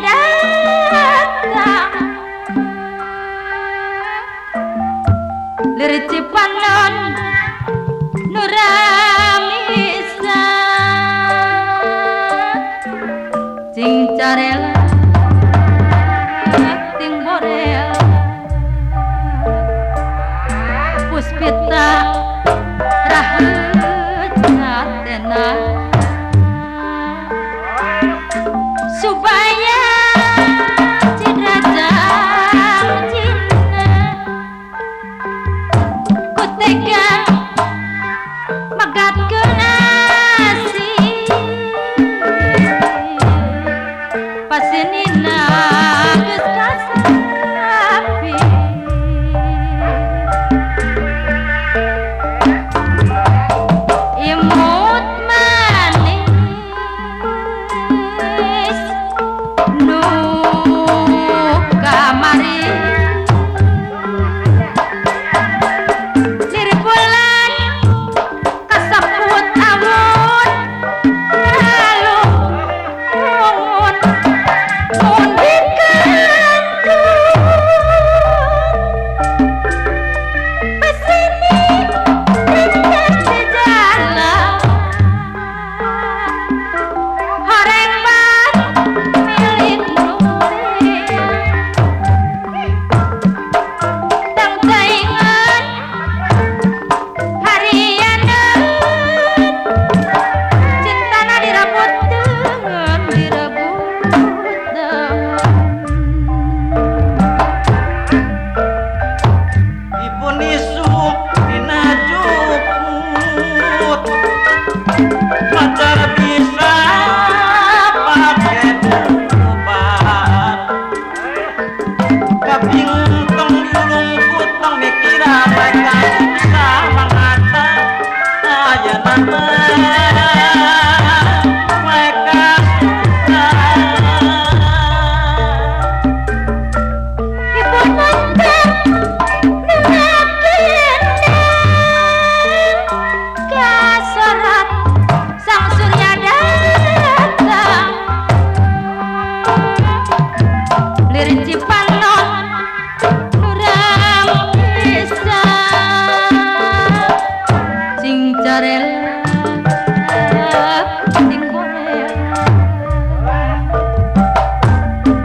datang lirik cipanon nuramisa cing carela ting borel puspita rahet natena supaya cidajang cinta kutega magat kenasi pasinina geus kasapi imut manis nu kamari lirik bulan kasaput amun lalu mun mun dikandung pesini rindah di jalan horeng bat milik nuri tang taingan harianeun cintana dirabutkeun Dipun isuk dina jukut pacar bisa pake bubar kaping tong diulung kutong mikiran mereka susah mangata ayana mereka susah ibu nonton kasorat sang surya datang lirik cipanon nurang bisa cing carela ting borel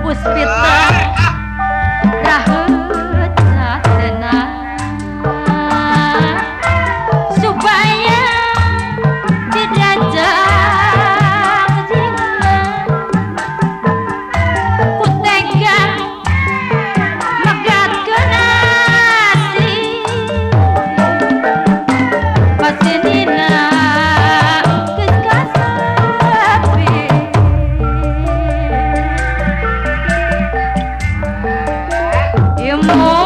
puspita rahet natena supaya didajang cinta kutega magat kenasi pasinina geus kasapi imut